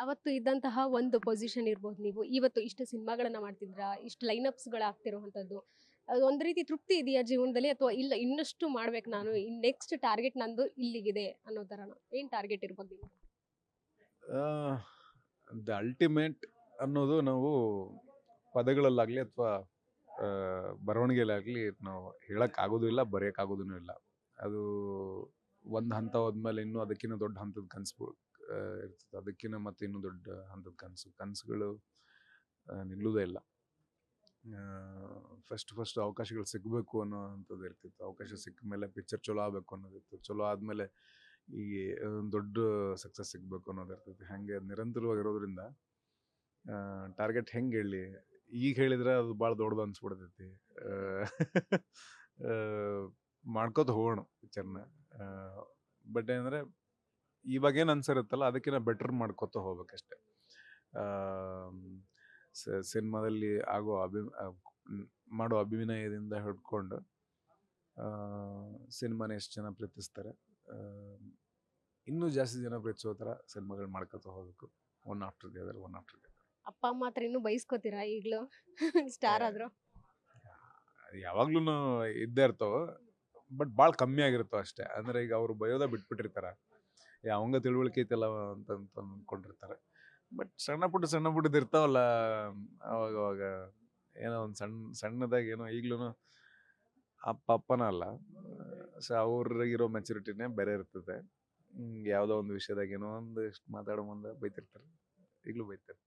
ಅವತ್ತು ಇದ್ದಂತಹ ಒಂದು ಪೊಸಿಷನ್ ಇರ್ಬೋದು, ನೀವು ಇವತ್ತು ಇಷ್ಟು ಸಿನಿಮಾಗಳನ್ನ ಮಾಡ್ತಿದ್ರಾ, ಇಷ್ಟು ಲೈನಪ್ಸ್ಗಳು ಆಗ್ತಿರುವಂಥದ್ದು, ಅದು ಒಂದು ರೀತಿ ತೃಪ್ತಿ ಇದೆಯಾ ಜೀವನದಲ್ಲಿ, ಅಥವಾ ಇಲ್ಲ ಇನ್ನಷ್ಟು ಮಾಡ್ಬೇಕು ನಾನು, ನೆಕ್ಸ್ಟ್ ಟಾರ್ಗೆಟ್ ನಂದು ಇಲ್ಲಿಗಿದೆ ಅನ್ನೋ ಥರನ? ಏನು ಟಾರ್ಗೆಟ್ ಇರ್ಬೋದು ನಿಮ್ಗೆ? ದ ಅಲ್ಟಿಮೇಟ್ ಅನ್ನೋದು ನಾವು ಪದಗಳಲ್ಲಾಗಲಿ ಅಥವಾ ಬರವಣಿಗೆಲಾಗಲಿ ನಾವು ಹೇಳೋಕ್ಕಾಗೋದು ಇಲ್ಲ, ಬರೆಯೋಕ್ಕಾಗೋದೂ ಇಲ್ಲ. ಅದು ಒಂದು ಹಂತ ಹೋದ್ಮೇಲೆ ಇನ್ನೂ ಅದಕ್ಕಿಂತ ದೊಡ್ಡ ಹಂತದ ಕನಸು ಇರ್ತದೆ, ಅದಕ್ಕಿಂತ ಮತ್ತೆ ಇನ್ನೂ ದೊಡ್ಡ ಹಂತದ ಕನಸುಗಳು ನಿಲ್ಲುವುದೇ ಇಲ್ಲ. ಫಸ್ಟ್ ಅವಕಾಶಗಳು ಸಿಗಬೇಕು ಅನ್ನೋ ಅಂಥದ್ದು ಇರ್ತಿತ್ತು. ಅವಕಾಶ ಸಿಕ್ಕ ಮೇಲೆ ಪಿಕ್ಚರ್ ಚಲೋ ಆಗಬೇಕು ಅನ್ನೋದಿತ್ತು. ಚಲೋ ಆದಮೇಲೆ ಈ ಒಂದು ದೊಡ್ಡ ಸಕ್ಸಸ್ ಸಿಗಬೇಕು ಅನ್ನೋದು ಇರ್ತೈತಿ. ಹಾಗೆ ನಿರಂತರವಾಗಿರೋದ್ರಿಂದ ಟಾರ್ಗೆಟ್ ಹೆಂಗೆ ಹೇಳಿ, ಈಗ ಹೇಳಿದ್ರೆ ಅದು ಭಾಳ ದೊಡ್ಡದು ಅನ್ಸ್ಬಿಡ್ತೈತಿ. ಮಾಡ್ಕೋತ ಹೋಗೋಣ ಪಿಕ್ಚರ್ನ. ಬಟ್ ಏನಂದರೆ ಇವಾಗೇನು ಅನ್ಸಿರುತ್ತಲ್ಲ ಅದಕ್ಕಿಂತ ಬೆಟ್ರ್ ಮಾಡ್ಕೋತ ಹೋಗ್ಬೇಕಷ್ಟೆ. ಸಿನಿಮಾದಲ್ಲಿ ಮಾಡೋ ಅಭಿನಯದಿಂದ ಹಿಡ್ಕೊಂಡು ಸಿನಿಮಾನ ಎಷ್ಟು ಜನ ಪ್ರೀತಿಸ್ತಾರೆ, ಇನ್ನೂ ಜಾಸ್ತಿ ಜನ ಪ್ರೀತಿಸೋ ಥರ ಸಿನಿಮಾಗಳು ಮಾಡ್ಕೊತ ಹೋಗ್ಬೇಕು, ಒನ್ ಆಫ್ಟರ್ ದಿ ಅದರ್. ಅಪ್ಪ ಅಮ್ಮ ಹತ್ರ ಇನ್ನೂ ಬೈಸ್ಕೋತೀರಾ ಈಗಲೂ ಸ್ಟಾರ್ ಆದ್ರು? ಯಾವಾಗ್ಲೂ ಇದ್ದೇ ಇರ್ತಾವ, ಬಟ್ ಭಾಳ ಕಮ್ಮಿ ಆಗಿರ್ತಾವ ಅಷ್ಟೇ. ಅಂದರೆ ಈಗ ಅವರು ಬಯೋದ ಬಿಟ್ಬಿಟ್ಟಿರ್ತಾರೆ, ಅವಂಗ ತಿಳುವಳಿಕೆ ಐತಲ್ಲ ಅಂತ ಅಂದ್ಕೊಂಡಿರ್ತಾರೆ. ಬಟ್ ಸಣ್ಣ ಪುಟ್ಟದ್ದು ಇರ್ತಾವಲ್ಲ, ಅವಾಗ ಏನೋ ಒಂದು ಸಣ್ಣದಾಗಿ ಏನೋ ಈಗ್ಲೂ ಅಪ್ಪನ ಅಲ್ಲ, ಸೊ ಅವ್ರಿಗಿರೋ ಮೆಚುರಿಟಿನೇ ಬೇರೆ ಇರ್ತದೆ. ಯಾವುದೋ ಒಂದು ವಿಷಯದಾಗ ಏನೋ ಒಂದು ಇಷ್ಟು ಮಾತಾಡೋ ಮುಂದೆ ಬೈತಿರ್ತಾರೆ, ಈಗಲೂ ಬೈತಾರೆ.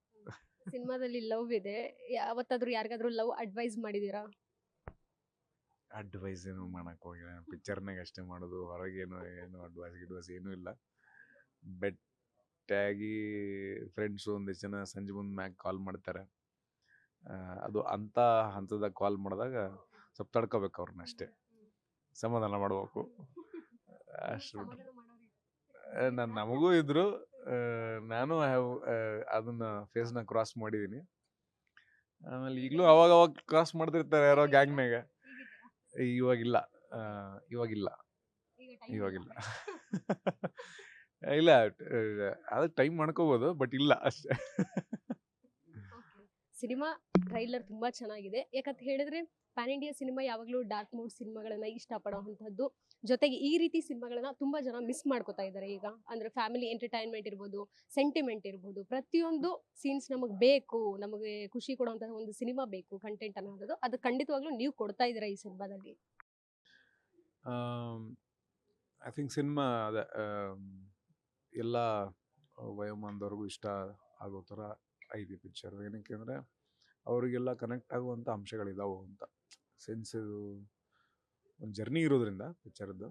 ಸಿನಿಮಾದಲ್ಲಿ ಲವ್ ಇದೆ, ಯಾವತ್ತಾದ್ರೂ ಯಾರಿಗಾದ್ರೂ ಲವ್ ಅಡ್ವೈಸ್ ಮಾಡಿದೀರಾ? ಅಡ್ವೈಸ್ ಏನು ಮಾಡಕ್ ಹೋಗಿಲ್ಲ, ಪಿಕ್ಚರ್ನಾಗ ಅಷ್ಟೇ ಮಾಡೋದು, ಹೊರಗೇನು ಏನು ಅಡ್ವೈಸ್ ಏನೂ ಇಲ್ಲ. ಬೆಟ್ಟಾಗಿ ಫ್ರೆಂಡ್ಸು ಒಂದಿಷ್ಟು ಜನ ಸಂಜೆ ಮುಂದೆ ಮ್ಯಾಗ ಕಾಲ್ ಮಾಡ್ತಾರೆ. ಅದು ಅಂಥ ಹಂತದಾಗ ಕಾಲ್ ಮಾಡಿದಾಗ ಸ್ವಲ್ಪ ತಡ್ಕೋಬೇಕು ಅವ್ರನ್ನ ಅಷ್ಟೇ, ಸಮಾಧಾನ ಮಾಡ್ಬೇಕು ಅಷ್ಟು. ನಮಗೂ ಇದ್ರು, ನಾನು ಅದನ್ನ ಫೇಸ್ನ ಕ್ರಾಸ್ ಮಾಡಿದ್ದೀನಿ. ಆಮೇಲೆ ಈಗಲೂ ಅವಾಗ ಕ್ರಾಸ್ ಮಾಡ್ತಿರ್ತಾರೆ ಯಾರೋ ಗ್ಯಾಂಗ್ನಾಗ. ಇವಾಗಿಲ್ಲ ಇಲ್ಲ, ಅದಕ್ಕೆ ಟೈಮ್ ಮಾಡ್ಕೋಬೋದು, ಬಟ್ ಇಲ್ಲ ಅಷ್ಟೇ. ಸಿನಿಮಾ ಟ್ರೈಲರ್ ತುಂಬಾ ಚೆನ್ನಾಗಿದೆ. ಯಾಕಂತ ಹೇಳಿದ್ರೆ ಪ್ಯಾನ್ ಇಂಡಿಯಾ ಸಿನಿಮಾ ಯಾವಾಗಲೂ ಡಾರ್ಕ್ ಮೂಡ್ ಸಿನಿಮಾಗಳನ್ನ ಇಷ್ಟಪಡುವಂಥದ್ದು, ಜೊತೆಗೆ ಈ ರೀತಿ ಸಿನಿಮಾಗಳನ್ನ ತುಂಬಾ ಜನ ಮಿಸ್ ಮಾಡ್ಕೋತಾ ಇದ್ದಾರೆ ಈಗ. ಅಂದ್ರೆ ಫ್ಯಾಮಿಲಿ ಎಂಟರ್ಟೈನ್ಮೆಂಟ್ ಇರ್ಬೋದು, ಸೆಂಟಿಮೆಂಟ್ ಇರ್ಬೋದು, ಪ್ರತಿಯೊಂದು ಸೀನ್ಸ್ ನಮಗೆ ಬೇಕು, ನಮಗೆ ಖುಷಿ ಕೊಡುವಂತಹ ಒಂದು ಸಿನಿಮಾ ಬೇಕು, ಕಂಟೆಂಟ್ ಅನ್ನೋದು ಅದು ಖಂಡಿತವಾಗ್ಲೂ ನೀವು ಕೊಡ್ತಾ ಇದ್ದೀರಾ ಈ ಸಿನಿಮಾದಲ್ಲಿ. ಐ ಥಿಂಕ್ ಸಿನಿಮಾ ಎಲ್ಲ ವಯೋಮಾನದವ್ರಿಗೂ ಇಷ್ಟ ಆಗೋ ಥರ ಐತಿ ಪಿಕ್ಚರ್. ಏನಕ್ಕೆ ಅಂದರೆ ಅವರಿಗೆಲ್ಲ ಕನೆಕ್ಟ್ ಆಗುವಂಥ ಅಂಶಗಳಿದಾವೆ ಅಂತ. ಸೆನ್ಸ್ ಇದು ಒಂದು ಜರ್ನಿ ಇರೋದ್ರಿಂದ ಪಿಕ್ಚರ್ದು,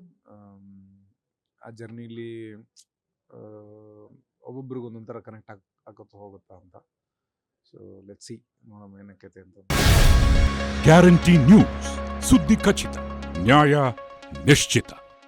ಆ ಜರ್ನಿಲಿ ಒಬ್ಬೊಬ್ರಿಗೆ ಒಂದೊಂದು ಥರ ಕನೆಕ್ಟ್ ಆಗೋತಾ ಹೋಗುತ್ತಾ ಅಂತ. ಸೊ ಲೆಟ್ಸ್ ಸಿ, ನೋಡೋಣ ಏನಕ್ಕೈತೆ ಅಂತ. ಗ್ಯಾರಂಟಿ ನ್ಯೂಸ್, ಸುದ್ದಿ ಖಚಿತ, ನ್ಯಾಯ ನಿಶ್ಚಿತ.